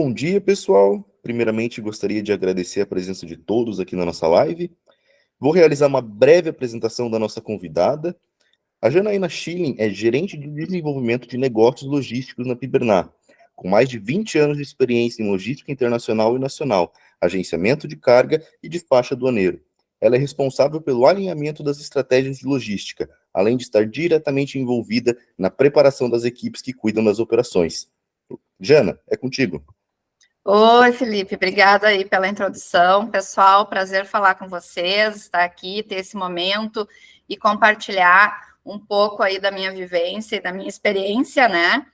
Bom dia, pessoal. Primeiramente, gostaria de agradecer a presença de todos aqui na nossa live. Vou realizar uma breve apresentação da nossa convidada. A Janaína Schilling é gerente de desenvolvimento de negócios logísticos na Piberná, com mais de 20 anos de experiência em logística internacional e nacional, agenciamento de carga e despacho aduaneiro. Ela é responsável pelo alinhamento das estratégias de logística, além de estar diretamente envolvida na preparação das equipes que cuidam das operações. Jana, é contigo. Oi, Felipe, obrigada aí pela introdução. Pessoal, prazer falar com vocês, estar aqui, ter esse momento e compartilhar um pouco aí da minha vivência e da minha experiência, né,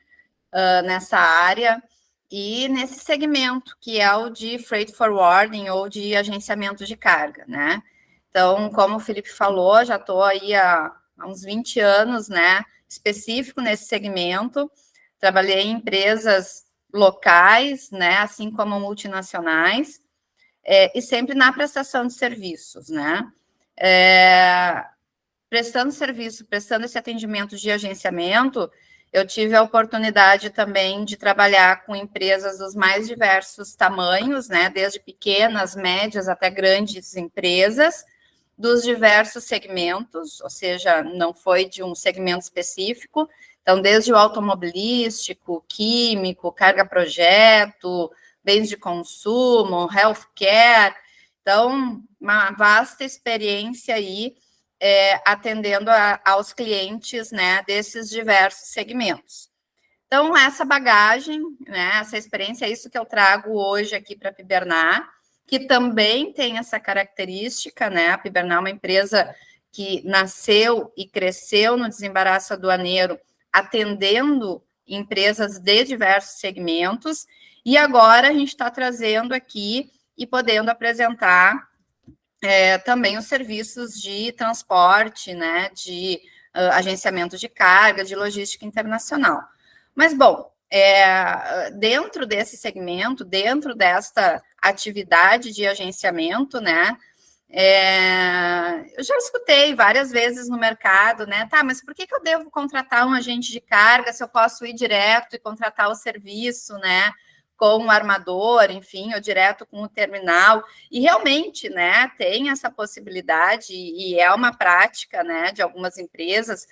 nessa área e nesse segmento, que é o de freight forwarding ou de agenciamento de carga, né. Então, como o Felipe falou, já estou aí há uns 20 anos, né, específico nesse segmento. Trabalhei em empresas locais, né, assim como multinacionais, e sempre na prestação de serviços, né, prestando serviço, prestando esse atendimento de agenciamento, eu tive a oportunidade também de trabalhar com empresas dos mais diversos tamanhos, né, desde pequenas, médias até grandes empresas, dos diversos segmentos, ou seja, não foi de um segmento específico. Então, desde o automobilístico, químico, carga-projeto, bens de consumo, healthcare. Então, uma vasta experiência aí atendendo aos clientes, né, desses diversos segmentos. Então, essa bagagem, né, essa experiência, é isso que eu trago hoje aqui para a Piberná, que também tem essa característica, né, a Piberná é uma empresa que nasceu e cresceu no desembaraço aduaneiro, atendendo empresas de diversos segmentos, e agora a gente está trazendo aqui e podendo apresentar também os serviços de transporte, né, de agenciamento de carga, de logística internacional. Mas, bom, dentro desse segmento, dentro desta atividade de agenciamento, né, eu já escutei várias vezes no mercado, né, tá, mas por que eu devo contratar um agente de carga se eu posso ir direto e contratar o serviço, né, com o armador, enfim, ou direto com o terminal, e realmente, né, tem essa possibilidade, e é uma prática, né, de algumas empresas.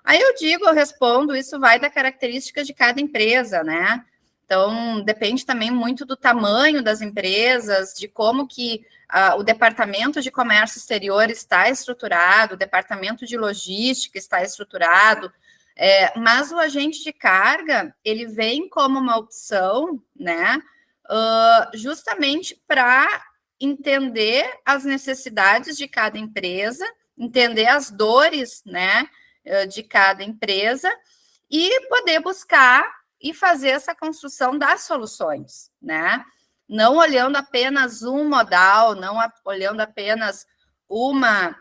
Aí eu respondo, isso vai da característica de cada empresa, né? Então, depende também muito do tamanho das empresas, de como que o departamento de comércio exterior está estruturado, o departamento de logística está estruturado, mas o agente de carga, ele vem como uma opção, né? Justamente para entender as necessidades de cada empresa, entender as dores, né, de cada empresa e poder buscar e fazer essa construção das soluções, né? Não olhando apenas um modal, não olhando apenas uma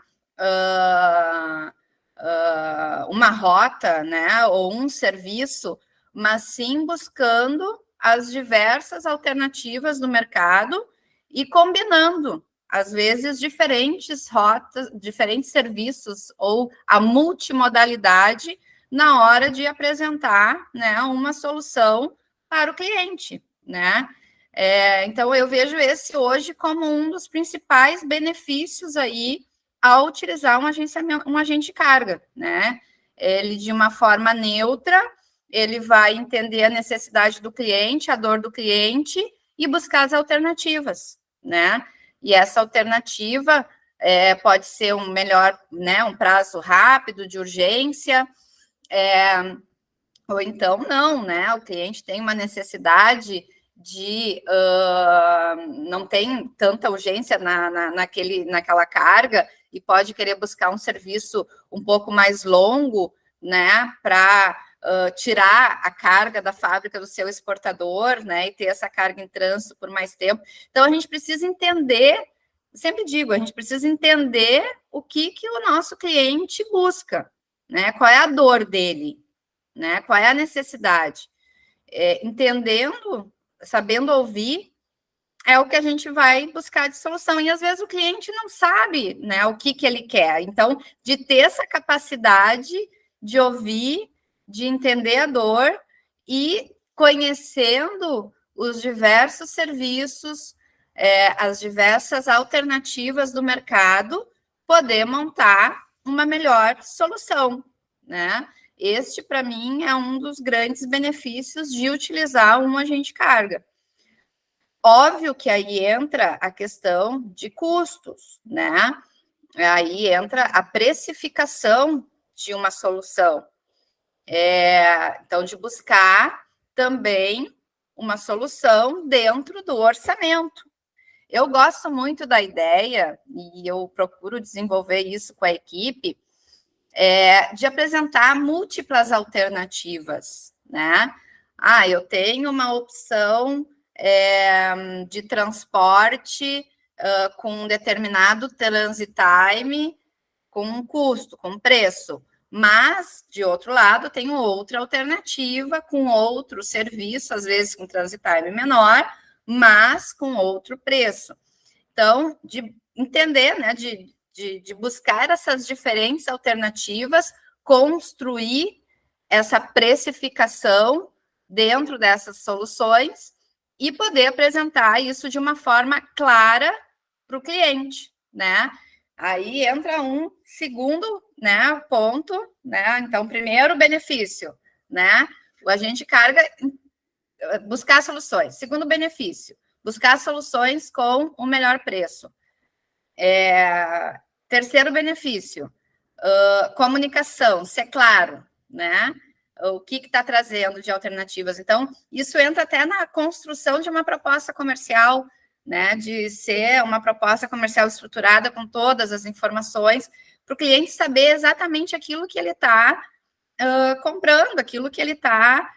rota, né, ou um serviço, mas sim buscando as diversas alternativas do mercado e combinando, às vezes, diferentes rotas, diferentes serviços ou a multimodalidade na hora de apresentar, né, uma solução para o cliente, né? Então, eu vejo esse hoje como um dos principais benefícios aí ao utilizar um agente de carga, né? Ele, de uma forma neutra, ele vai entender a necessidade do cliente, a dor do cliente e buscar as alternativas, né? E essa alternativa pode ser um melhor, né, um prazo rápido de urgência, ou então não, né? O cliente tem uma necessidade de não tem tanta urgência naquela carga e pode querer buscar um serviço um pouco mais longo, né, para tirar a carga da fábrica do seu exportador, né, e ter essa carga em trânsito por mais tempo. Então, a gente precisa entender, sempre digo, a gente precisa entender o que o nosso cliente busca, né, qual é a dor dele, né, qual é a necessidade. Entendendo, sabendo ouvir, é o que a gente vai buscar de solução. E às vezes o cliente não sabe, né, o que ele quer. Então, de ter essa capacidade de ouvir, de entender a dor e conhecendo os diversos serviços, as diversas alternativas do mercado, poder montar uma melhor solução, né? Este, para mim, é um dos grandes benefícios de utilizar um agente carga. Óbvio que aí entra a questão de custos, né? Aí entra a precificação de uma solução. Então, de buscar também uma solução dentro do orçamento. Eu gosto muito da ideia, e eu procuro desenvolver isso com a equipe, de apresentar múltiplas alternativas, né? Eu tenho uma opção de transporte com um determinado transit time, com um custo, com preço, mas, de outro lado, tenho outra alternativa com outro serviço, às vezes com transit time menor, mas com outro preço. Então, de entender, né, de buscar essas diferentes alternativas, construir essa precificação dentro dessas soluções e poder apresentar isso de uma forma clara para o cliente, né? Aí entra um segundo, né, ponto, né? Então, primeiro, benefício, né? O agente carga, buscar soluções. Segundo, benefício, buscar soluções com o melhor preço. Terceiro benefício, comunicação, ser claro, né? O que está trazendo de alternativas. Então, isso entra até na construção de uma proposta comercial, né? De ser uma proposta comercial estruturada com todas as informações, para o cliente saber exatamente aquilo que ele está comprando, aquilo que ele está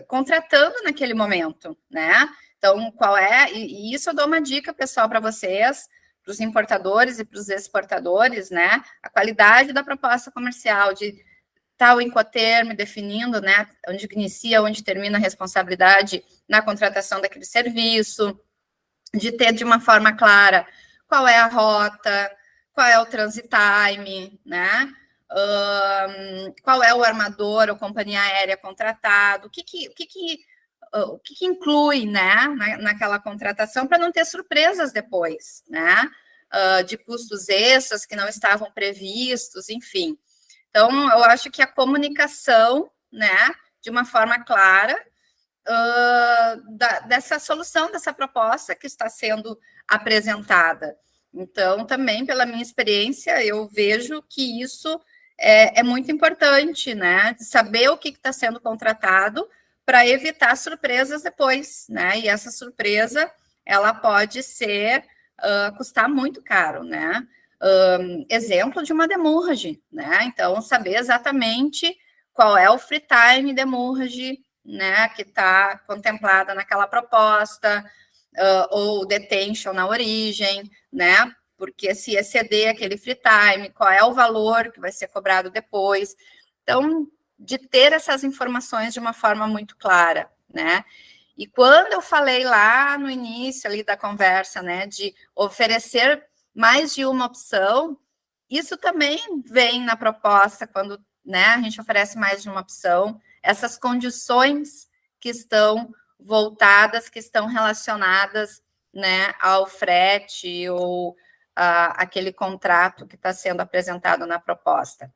contratando naquele momento, né? Então, qual é? E isso eu dou uma dica, pessoal, para vocês, para os importadores e para os exportadores, né? A qualidade da proposta comercial, de tal Incoterm definindo, né? Onde inicia, onde termina a responsabilidade na contratação daquele serviço, de ter de uma forma clara qual é a rota, qual é o transit time, né? Qual é o armador ou companhia aérea contratado, o que inclui, né, naquela contratação, para não ter surpresas depois, né, de custos extras que não estavam previstos, enfim. Então, eu acho que a comunicação, né, de uma forma clara, dessa solução, dessa proposta que está sendo apresentada. Então, também, pela minha experiência, eu vejo que isso é muito importante, né, de saber o que está sendo contratado, para evitar surpresas depois, né? E essa surpresa, ela pode custar muito caro, né? Exemplo de uma demurrage, né? Então, saber exatamente qual é o free time demurrage, né? Que está contemplada naquela proposta, ou detention na origem, né? Porque se exceder aquele free time, qual é o valor que vai ser cobrado depois. Então, de ter essas informações de uma forma muito clara, né? E quando eu falei lá no início ali da conversa, né, de oferecer mais de uma opção, isso também vem na proposta quando, né, a gente oferece mais de uma opção, essas condições que estão voltadas, que estão relacionadas, né, ao frete ou aquele contrato que está sendo apresentado na proposta.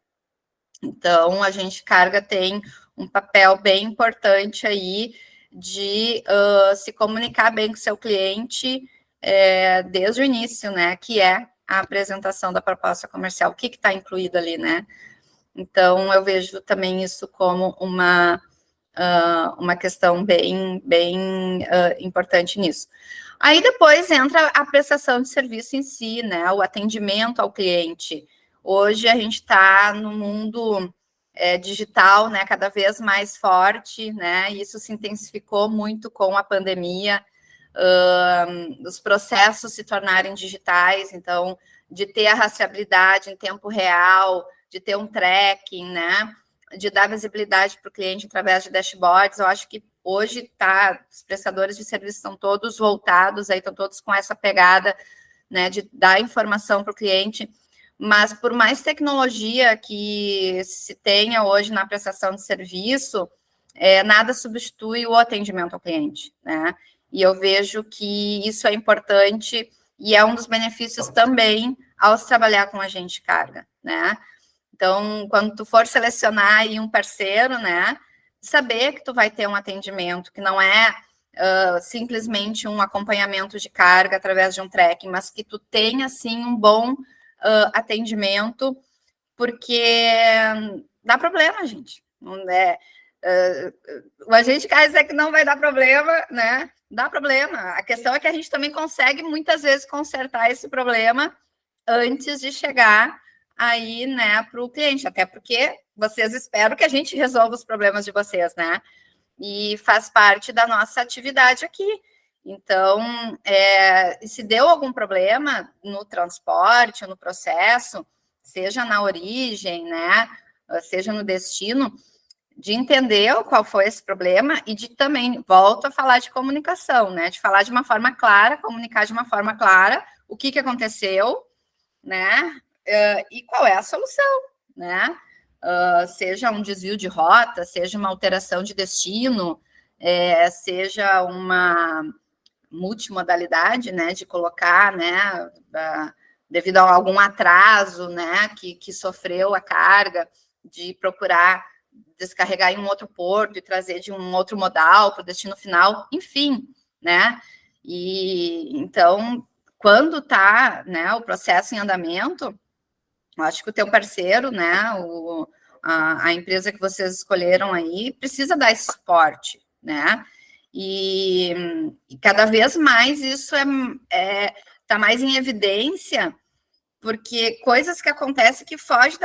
Então, a gente carga tem um papel bem importante aí de se comunicar bem com o seu cliente desde o início, né? Que é a apresentação da proposta comercial, o que está incluído ali, né? Então, eu vejo também isso como uma questão bem importante nisso. Aí, depois, entra a prestação de serviço em si, né? O atendimento ao cliente. Hoje a gente está no mundo digital, né, cada vez mais forte, né, e isso se intensificou muito com a pandemia, os processos se tornarem digitais, então, de ter a rastreabilidade em tempo real, de ter um tracking, né, de dar visibilidade para o cliente através de dashboards. Eu acho que hoje os prestadores de serviço estão todos voltados, aí estão todos com essa pegada, né, de dar informação para o cliente. Mas por mais tecnologia que se tenha hoje na prestação de serviço, nada substitui o atendimento ao cliente, né? E eu vejo que isso é importante e é um dos benefícios também ao se trabalhar com agente de carga, né? Então, quando tu for selecionar aí um parceiro, né, saber que tu vai ter um atendimento que não é simplesmente um acompanhamento de carga através de um tracking, mas que tu tenha, sim, um bom atendimento, porque dá problema, gente. O agente de carga é que não vai dar problema, né? Dá problema. A questão é que a gente também consegue, muitas vezes, consertar esse problema antes de chegar aí, né, para o cliente, até porque vocês esperam que a gente resolva os problemas de vocês, né? E faz parte da nossa atividade aqui. Então, se deu algum problema no transporte, no processo, seja na origem, né, seja no destino, de entender qual foi esse problema e de também, volto a falar de comunicação, né, de falar de uma forma clara, comunicar de uma forma clara o que aconteceu, né, e qual é a solução, né, seja um desvio de rota, seja uma alteração de destino, seja uma multimodalidade, né, de colocar, né, devido a algum atraso, né, que sofreu a carga, de procurar descarregar em um outro porto e trazer de um outro modal para o destino final, enfim, né, e então, quando está, né, o processo em andamento, eu acho que o teu parceiro, né, a empresa que vocês escolheram aí, precisa dar esse suporte, né, e cada vez mais isso está mais em evidência, porque coisas que acontecem que fogem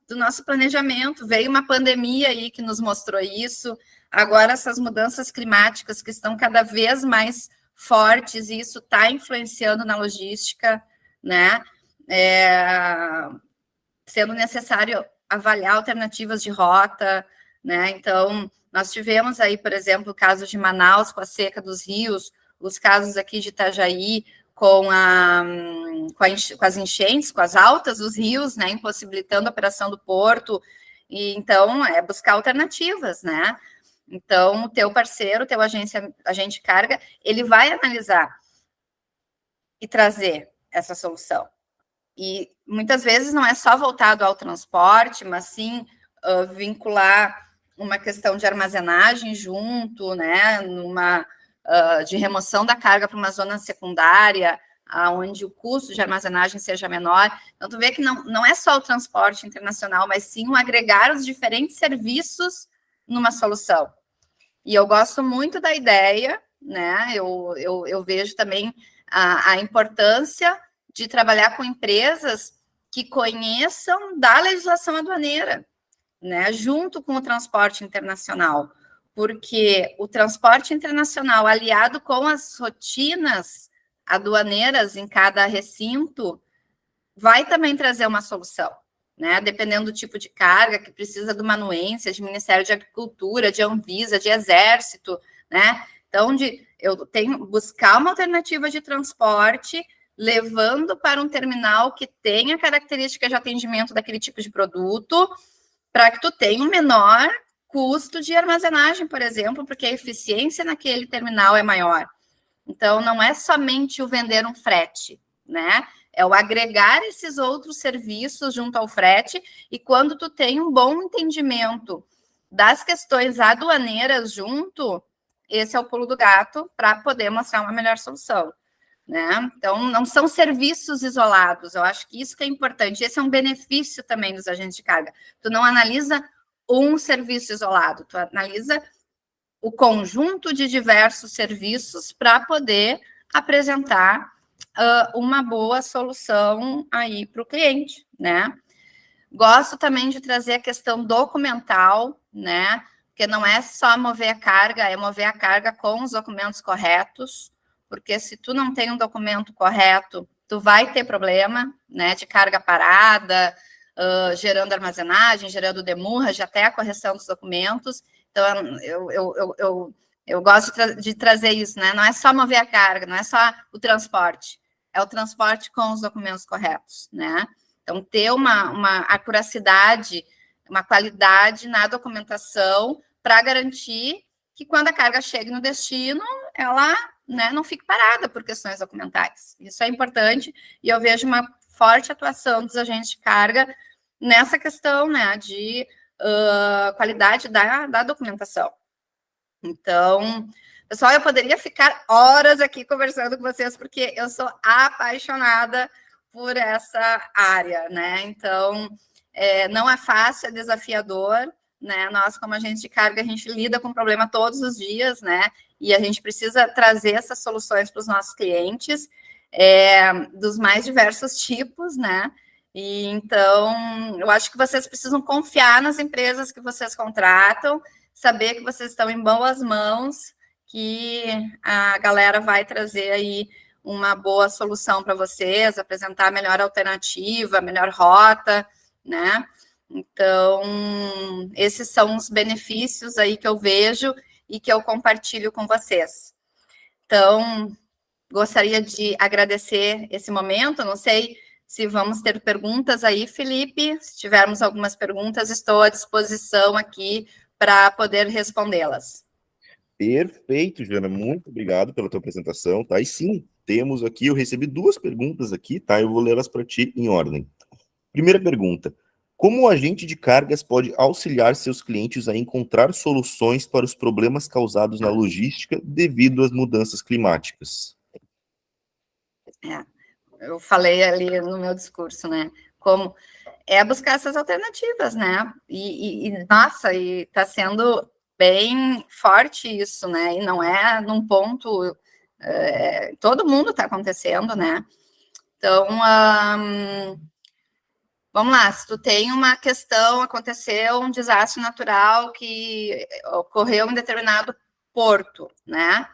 do nosso planejamento. Veio uma pandemia aí que nos mostrou isso, agora essas mudanças climáticas que estão cada vez mais fortes, e isso está influenciando na logística, né? Sendo necessário avaliar alternativas de rota, né? Então, nós tivemos aí, por exemplo, o caso de Manaus com a seca dos rios, os casos aqui de Itajaí com as enchentes, com as altas dos rios, né, impossibilitando a operação do porto, e então buscar alternativas, né? Então, o teu parceiro, o teu agente de carga, ele vai analisar e trazer essa solução. E muitas vezes não é só voltado ao transporte, mas sim vincular uma questão de armazenagem junto, né, de remoção da carga para uma zona secundária, onde o custo de armazenagem seja menor. Então, tu vê que não é só o transporte internacional, mas sim agregar os diferentes serviços numa solução. E eu gosto muito da ideia, né, eu vejo também a importância de trabalhar com empresas que conheçam da legislação aduaneira, né, junto com o transporte internacional, porque o transporte internacional, aliado com as rotinas aduaneiras em cada recinto, vai também trazer uma solução, né, dependendo do tipo de carga que precisa de uma anuência, de Ministério de Agricultura, de Anvisa, de Exército, né, então eu tenho buscar uma alternativa de transporte, levando para um terminal que tenha características de atendimento daquele tipo de produto, para que tu tenha um menor custo de armazenagem, por exemplo, porque a eficiência naquele terminal é maior. Então, não é somente o vender um frete, né? É o agregar esses outros serviços junto ao frete, e quando tu tem um bom entendimento das questões aduaneiras junto, esse é o pulo do gato para poder mostrar uma melhor solução, né? Então, não são serviços isolados, eu acho que isso que é importante, esse é um benefício também dos agentes de carga. Tu não analisa um serviço isolado, tu analisa o conjunto de diversos serviços para poder apresentar uma boa solução aí para o cliente, né? Gosto também de trazer a questão documental, né? Porque não é só mover a carga, é mover a carga com os documentos corretos, porque se tu não tem um documento correto, tu vai ter problema, né, de carga parada, gerando armazenagem, gerando demurrage, até a correção dos documentos. Então, eu gosto de trazer isso, né, não é só mover a carga, não é só o transporte com os documentos corretos, né. Então, ter uma acuracidade, uma qualidade na documentação, para garantir que quando a carga chegue no destino, ela, né, não fique parada por questões documentais. Isso é importante, e eu vejo uma forte atuação dos agentes de carga nessa questão, né, de qualidade da documentação. Então, pessoal, eu poderia ficar horas aqui conversando com vocês, porque eu sou apaixonada por essa área, né? Então, não é fácil, é desafiador, né? Nós, como agente de carga, a gente lida com o problema todos os dias, né? E a gente precisa trazer essas soluções para os nossos clientes, dos mais diversos tipos, né? E então, eu acho que vocês precisam confiar nas empresas que vocês contratam, saber que vocês estão em boas mãos, que a galera vai trazer aí uma boa solução para vocês, apresentar a melhor alternativa, a melhor rota, né? Então, esses são os benefícios aí que eu vejo e que eu compartilho com vocês. Então, gostaria de agradecer esse momento, não sei se vamos ter perguntas aí, Felipe. Se tivermos algumas perguntas, estou à disposição aqui para poder respondê-las. Perfeito, Jana. Muito obrigado pela tua apresentação, tá? E sim, temos aqui, eu recebi 2 perguntas aqui, tá? Eu vou lê-las para ti em ordem. Primeira pergunta: como o agente de cargas pode auxiliar seus clientes a encontrar soluções para os problemas causados na logística devido às mudanças climáticas? Eu falei ali no meu discurso, né? Como buscar essas alternativas, né? Nossa, e está sendo bem forte isso, né? E não é num ponto, todo mundo está acontecendo, né? Então, vamos lá, se tu tem uma questão, aconteceu um desastre natural que ocorreu em determinado porto, né?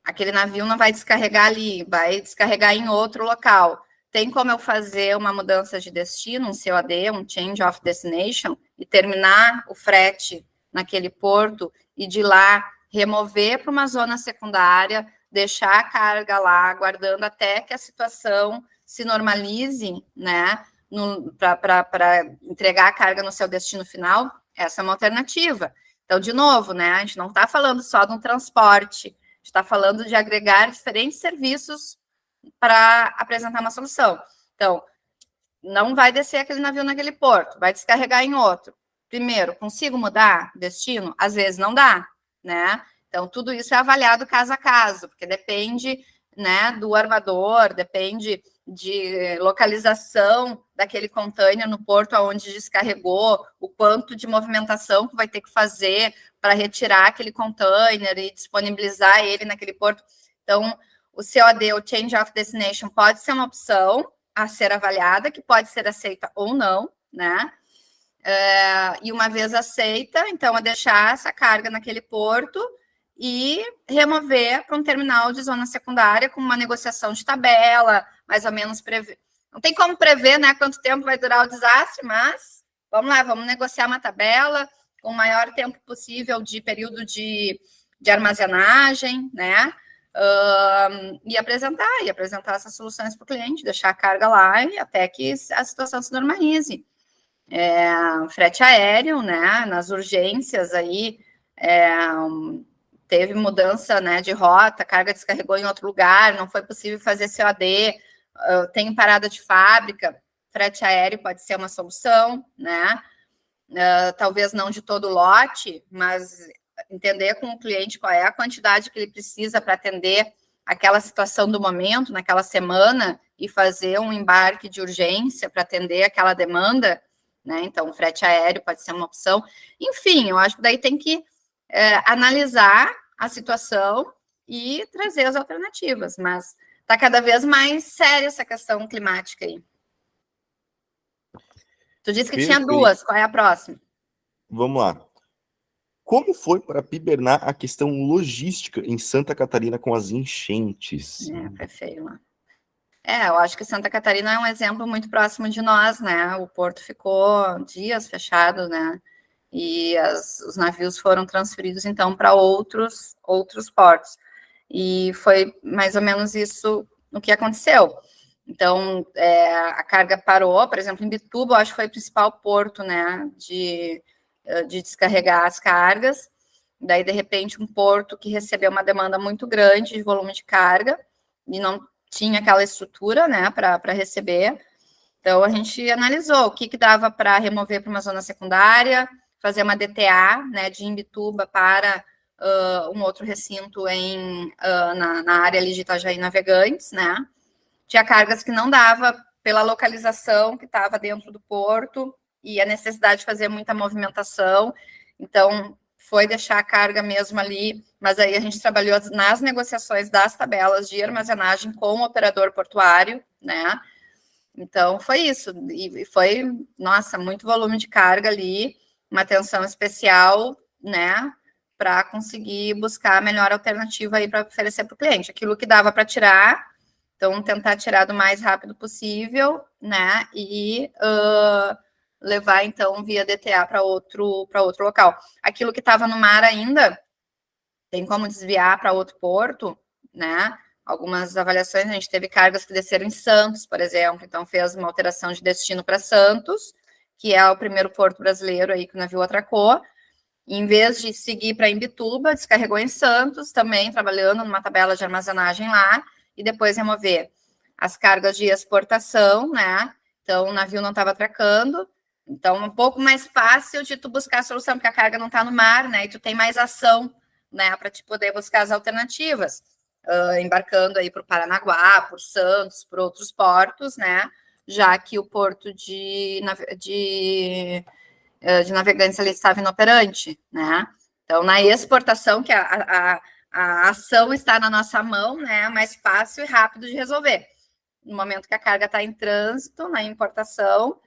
Aquele navio não vai descarregar ali, vai descarregar em outro local. Tem como eu fazer uma mudança de destino, um COD, um Change of Destination, e terminar o frete naquele porto e de lá remover para uma zona secundária, deixar a carga lá, aguardando até que a situação se normalize, né, para entregar a carga no seu destino final? Essa é uma alternativa. Então, de novo, né, a gente não está falando só de um transporte, está falando de agregar diferentes serviços para apresentar uma solução. Então, não vai descer aquele navio naquele porto, vai descarregar em outro. Primeiro, consigo mudar destino? Às vezes não dá, né? Então, tudo isso é avaliado caso a caso, porque depende, né, do armador, depende de localização daquele container no porto onde descarregou, o quanto de movimentação que vai ter que fazer para retirar aquele container e disponibilizar ele naquele porto. Então, o COD, o Change of Destination, pode ser uma opção a ser avaliada, que pode ser aceita ou não, né? E uma vez aceita, então, é deixar essa carga naquele porto e remover para um terminal de zona secundária com uma negociação de tabela, mais ou menos prever. Não tem como prever, né, quanto tempo vai durar o desastre, mas vamos lá, vamos negociar uma tabela com o maior tempo possível de período de armazenagem, né? E apresentar essas soluções para o cliente, deixar a carga lá e até que a situação se normalize. Frete aéreo, né? Nas urgências aí, teve mudança, né, de rota, a carga descarregou em outro lugar, não foi possível fazer COD, tem parada de fábrica, frete aéreo pode ser uma solução, né? Talvez não de todo o lote, mas entender com o cliente qual é a quantidade que ele precisa para atender aquela situação do momento, naquela semana, e fazer um embarque de urgência para atender aquela demanda, né? Então, o frete aéreo pode ser uma opção. Enfim, eu acho que daí tem que analisar a situação e trazer as alternativas, mas está cada vez mais séria essa questão climática aí. Tu disse que tinha 2, qual é a próxima? Vamos lá. Como foi para pibernar a questão logística em Santa Catarina com as enchentes? Foi feio lá. Eu acho que Santa Catarina é um exemplo muito próximo de nós, né? O porto ficou dias fechado, né? E os navios foram transferidos, então, para outros portos. E foi mais ou menos isso o que aconteceu. Então, a carga parou, por exemplo, em Bituba, eu acho que foi o principal porto, né, de descarregar as cargas. Daí, de repente, um porto que recebeu uma demanda muito grande de volume de carga e não tinha aquela estrutura, né, para receber. Então, a gente analisou o que dava para remover para uma zona secundária, fazer uma DTA, né, de Imbituba para um outro recinto na área ali de Itajaí Navegantes, né. Tinha cargas que não dava pela localização que estava dentro do porto e a necessidade de fazer muita movimentação. Então, foi deixar a carga mesmo ali, mas aí a gente trabalhou nas negociações das tabelas de armazenagem com o operador portuário, né? Então, foi isso. E foi, nossa, muito volume de carga ali, uma atenção especial, né? Para conseguir buscar a melhor alternativa aí para oferecer para o cliente. Aquilo que dava para tirar, então, tentar tirar do mais rápido possível, né? E levar, então, via DTA para outro local. Aquilo que estava no mar ainda, tem como desviar para outro porto, né? Algumas avaliações, a gente teve cargas que desceram em Santos, por exemplo, então fez uma alteração de destino para Santos, que é o primeiro porto brasileiro aí que o navio atracou. Em vez de seguir para Imbituba, descarregou em Santos, também trabalhando numa tabela de armazenagem lá, e depois remover as cargas de exportação, né? Então, o navio não estava atracando, então um pouco mais fácil de tu buscar a solução, porque a carga não está no mar, né? E tu tem mais ação, né? Para te poder buscar as alternativas, embarcando aí para o Paranaguá, por Santos, por outros portos, né? Já que o porto de Navegantes ali estava inoperante, né? Então, na exportação, que a ação está na nossa mão, né? É mais fácil e rápido de resolver. No momento que a carga está em trânsito, na importação,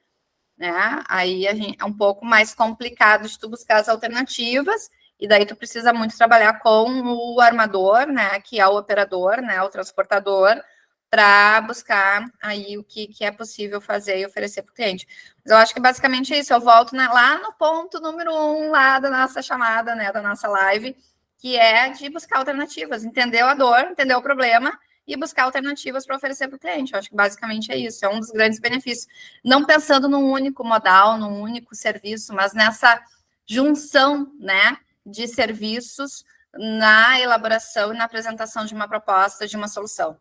né? Aí é um pouco mais complicado de tu buscar as alternativas, e daí tu precisa muito trabalhar com o armador, né? Que é o operador, né? O transportador, para buscar aí o que é possível fazer e oferecer para o cliente. Mas eu acho que basicamente é isso. Eu volto lá no ponto número 1 lá da nossa chamada, né? Da nossa live, que é de buscar alternativas, entender a dor, entender o problema e buscar alternativas para oferecer para o cliente. Eu acho que basicamente é isso, é um dos grandes benefícios. Não pensando num único modal, num único serviço, mas nessa junção, né, de serviços na elaboração e na apresentação de uma proposta, de uma solução.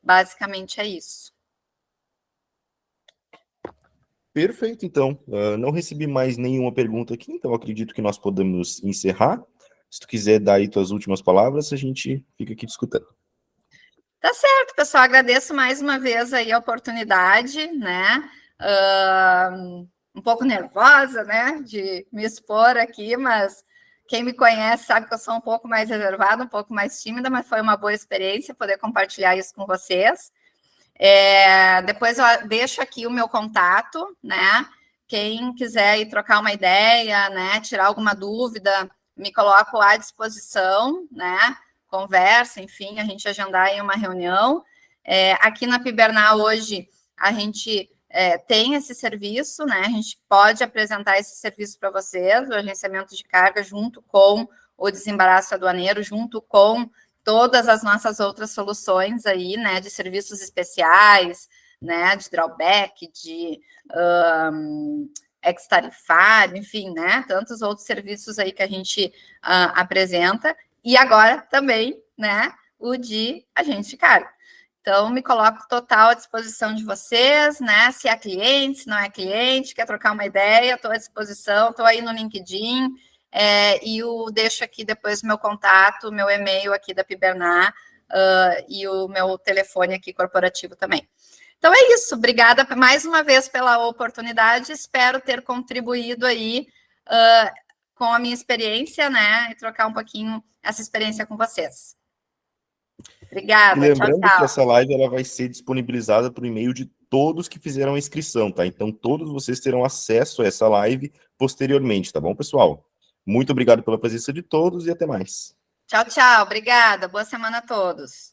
Basicamente é isso. Perfeito, então. Não recebi mais nenhuma pergunta aqui, então acredito que nós podemos encerrar. Se tu quiser dar aí tuas últimas palavras, a gente fica aqui discutindo. Tá certo, pessoal. Agradeço mais uma vez aí a oportunidade, né? Um pouco nervosa, né? De me expor aqui, mas quem me conhece sabe que eu sou um pouco mais reservada, um pouco mais tímida, mas foi uma boa experiência poder compartilhar isso com vocês. Depois eu deixo aqui o meu contato, né? Quem quiser ir trocar uma ideia, né? Tirar alguma dúvida, me coloco à disposição, né? Conversa, enfim, a gente agendar aí uma reunião. Aqui na Piberná hoje a gente tem esse serviço, né? A gente pode apresentar esse serviço para vocês, o agenciamento de carga, junto com o desembaraço aduaneiro, junto com todas as nossas outras soluções aí, né? De serviços especiais, né? De drawback, de ex-tarifário, enfim, né? Tantos outros serviços aí que a gente apresenta. E agora também, né, o de agente de carga. Então, me coloco total à disposição de vocês, né? Se é cliente, se não é cliente, quer trocar uma ideia, estou à disposição, estou aí no LinkedIn, e deixo aqui depois o meu contato, meu e-mail aqui da Piberná, e o meu telefone aqui corporativo também. Então, é isso. Obrigada mais uma vez pela oportunidade. Espero ter contribuído aí com a minha experiência, né? E trocar um pouquinho essa experiência com vocês. Obrigada. E lembrando tchau, tchau. que essa live ela vai ser disponibilizada por e-mail de todos que fizeram a inscrição, tá? Então, todos vocês terão acesso a essa live posteriormente, tá bom, pessoal? Muito obrigado pela presença de todos e até mais. Tchau, tchau. Obrigada. Boa semana a todos.